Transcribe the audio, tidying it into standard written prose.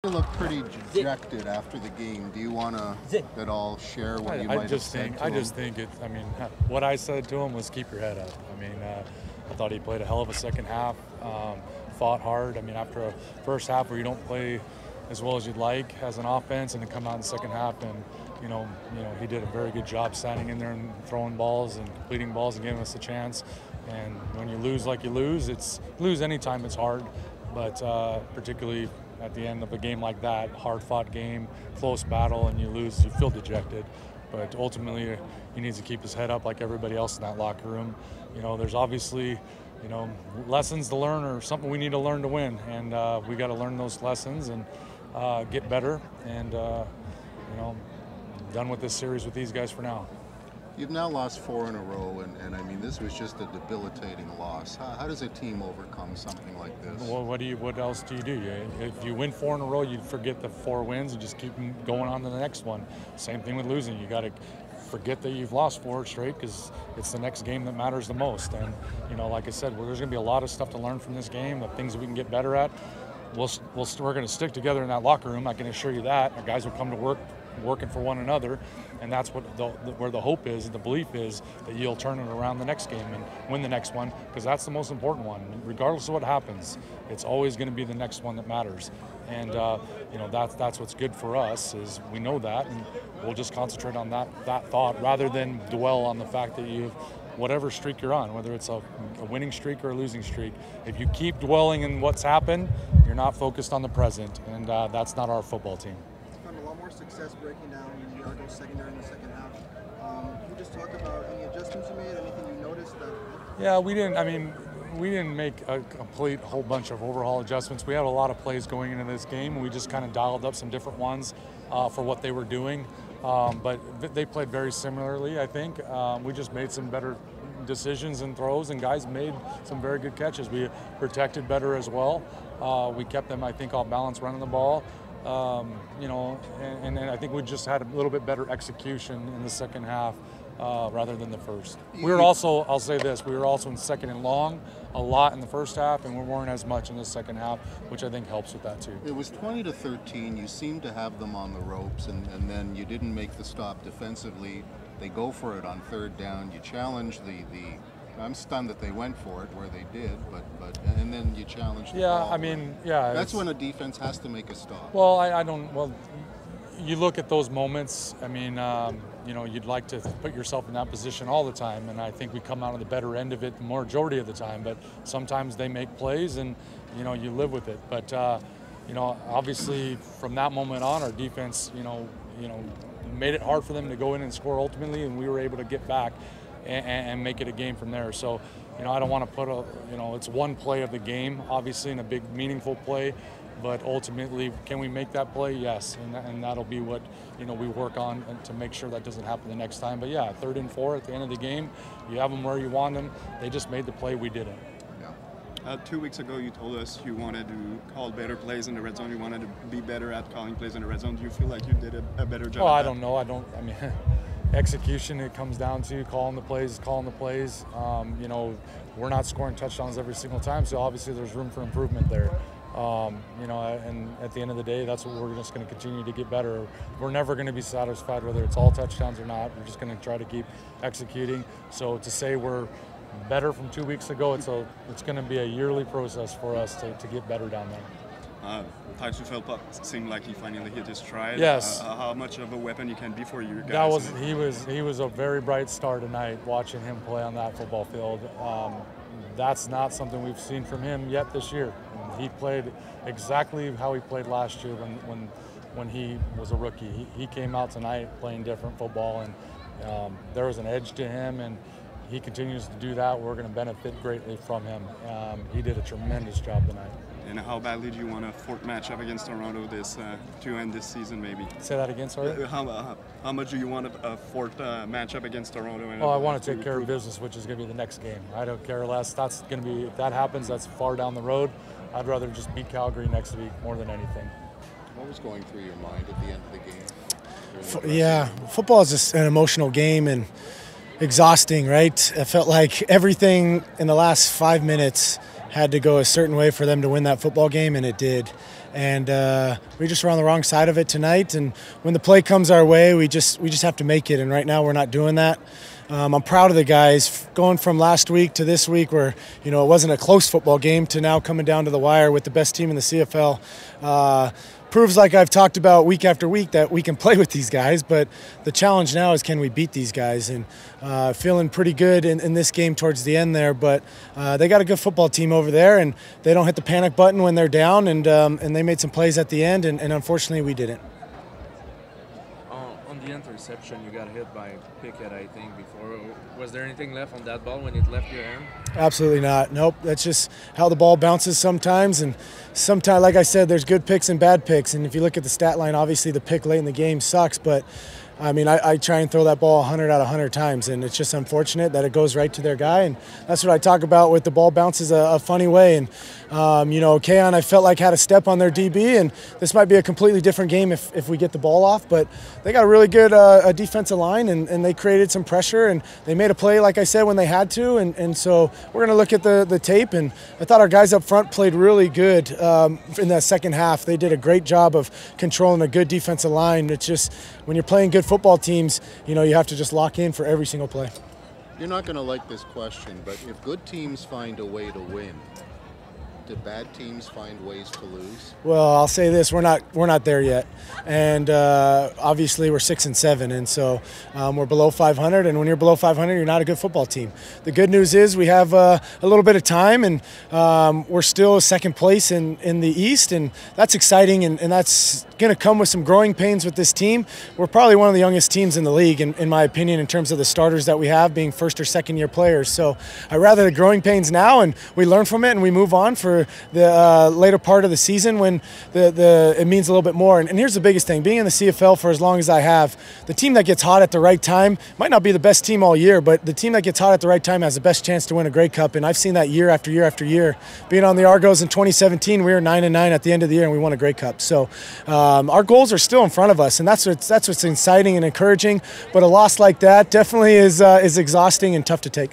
to look pretty dejected after the game. Do you want to at all share what you might have said to him? I just think what I said to him was keep your head up. I mean, I thought he played a hell of a second half, fought hard. I mean, after a first half where you don't play as well as you'd like as an offense, and then come out in the second half and he did a very good job standing in there and throwing balls and completing balls and giving us a chance. And when you lose like you lose anytime it's hard, but particularly at the end of a game like that, hard-fought game, close battle, and you lose, you feel dejected. But ultimately, he needs to keep his head up like everybody else in that locker room. There's obviously, lessons to learn or something we need to learn to win, and we got to learn those lessons and get better. And done with this series with these guys for now. You've now lost 4 in a row, and I mean, this was just a debilitating loss. How does a team overcome something like this? Well, what else do you do? If you win 4 in a row, you forget the 4 wins and just keep going on to the next one. Same thing with losing. You got to forget that you've lost 4 straight, because it's the next game that matters the most. And, like I said, there's going to be a lot of stuff to learn from this game, the things that we can get better at. We're going to stick together in that locker room, I can assure you that. Our guys will come to work working for one another, and that's where the hope is, the belief is that you'll turn it around the next game and win the next one, because that's the most important one. Regardless of what happens, it's always going to be the next one that matters. And that's what's good for us, is we know that, and we'll just concentrate on that thought rather than dwell on the fact that you've whatever streak you're on, whether it's a winning streak or a losing streak. If you keep dwelling in what's happened, you're not focused on the present, and that's not our football team. A lot more success breaking down Fajardo's secondary in the second half. Can you just talk about any adjustments you made, anything you noticed that? Yeah, we didn't make a complete whole bunch of overhaul adjustments. We had a lot of plays going into this game, and we just kind of dialed up some different ones for what they were doing. But they played very similarly, I think. We just made some better decisions and throws, and guys made some very good catches. We protected better as well. We kept them, I think, off balance running the ball. And I think we just had a little bit better execution in the second half rather than the first. We were also, I'll say this, we were also in second and long a lot in the first half, and we weren't as much in the second half, which I think helps with that too. It was 20-13. You seemed to have them on the ropes, and then you didn't make the stop defensively. They go for it on third down. You challenge the I'm stunned that they went for it where they did, but and then you challenge the ball. I mean, yeah. That's when a defense has to make a stop. Well, you look at those moments. I mean, you'd like to put yourself in that position all the time, and I think we come out on the better end of it the majority of the time. But sometimes they make plays, and you live with it. But obviously from that moment on, our defense, made it hard for them to go in and score ultimately, and we were able to get back and make it a game from there. So, I don't want to put it's one play of the game, obviously, and a big, meaningful play. But ultimately, can we make that play? Yes, and that'll be what we work on to make sure that doesn't happen the next time. But yeah, 3rd and 4 at the end of the game, you have them where you want them. They just made the play, we didn't. Yeah. 2 weeks ago, you told us you wanted to call better plays in the red zone. You wanted to be better at calling plays in the red zone. Do you feel like you did a better job? Well, I don't know. I mean, execution, it comes down to calling the plays. We're not scoring touchdowns every single time, so obviously there's room for improvement there. And at the end of the day, that's what we're just going to continue to get better. We're never going to be satisfied whether it's all touchdowns or not. We're just going to try to keep executing. So to say we're better from 2 weeks ago, it's going to be a yearly process for us to get better down there. Tyson Philpott seemed like he finally hit his stride. Yes. How much of a weapon he can be for you guys? He was a very bright star tonight. Watching him play on that football field, that's not something we've seen from him yet this year. He played exactly how he played last year when he was a rookie. He came out tonight playing different football, and there was an edge to him, and he continues to do that. We're going to benefit greatly from him. He did a tremendous job tonight. And how badly do you want a fourth matchup against Toronto to end this season, maybe? Say that again, sorry? How much do you want a fourth matchup against Toronto? I want to take care of business, which is going to be the next game. I don't care less. That's going to be, if that happens, that's far down the road. I'd rather just beat Calgary next week more than anything. What was going through your mind at the end of the game? Yeah, football is just an emotional game and exhausting, right? I felt like everything in the last 5 minutes had to go a certain way for them to win that football game, and it did. and we just were on the wrong side of it tonight. And when the play comes our way, we just have to make it. And right now we're not doing that. I'm proud of the guys going from last week to this week, where it wasn't a close football game, to now coming down to the wire with the best team in the CFL. Proves, like I've talked about week after week, that we can play with these guys, but the challenge now is, can we beat these guys? And feeling pretty good in this game towards the end there, but they got a good football team over there, and they don't hit the panic button when they're down, and they made some plays at the end, and unfortunately we didn't. On the interception, you got hit by Pickett, I think, before. Was there anything left on that ball when it left your hand? Absolutely not. Nope. That's just how the ball bounces sometimes. And sometimes, like I said, there's good picks and bad picks. And if you look at the stat line, obviously the pick late in the game sucks. But, I mean, I try and throw that ball 100 out of 100 times. And it's just unfortunate that it goes right to their guy. And that's what I talk about with the ball bounces a funny way. And, Keon, I felt like, had a step on their DB. And this might be a completely different game if we get the ball off. But they got a really good defensive line, and they created some pressure. And they made a play, like I said, when they had to. And so we're going to look at the tape. And I thought our guys up front played really good in that second half. They did a great job of controlling a good defensive line. It's just, when you're playing good football teams, you have to just lock in for every single play. You're not going to like this question, but if good teams find a way to win, do bad teams find ways to lose? Well, I'll say this: we're not there yet, and obviously we're 6-7, and so we're below 500. And when you're below 500, you're not a good football team. The good news is we have a little bit of time, and we're still second place in the East, and that's exciting, and that's going to come with some growing pains with this team. We're probably one of the youngest teams in the league, in my opinion, in terms of the starters that we have being first or second year players. So I'd rather the growing pains now, and we learn from it, and we move on for the later part of the season when it means a little bit more. And here's the biggest thing: being in the CFL for as long as I have, the team that gets hot at the right time might not be the best team all year, but the team that gets hot at the right time has the best chance to win a Grey Cup. And I've seen that year after year after year. Being on the Argos in 2017, we were 9-9 at the end of the year, and we won a Grey Cup. So our goals are still in front of us, and that's what's exciting and encouraging. But a loss like that definitely is exhausting and tough to take.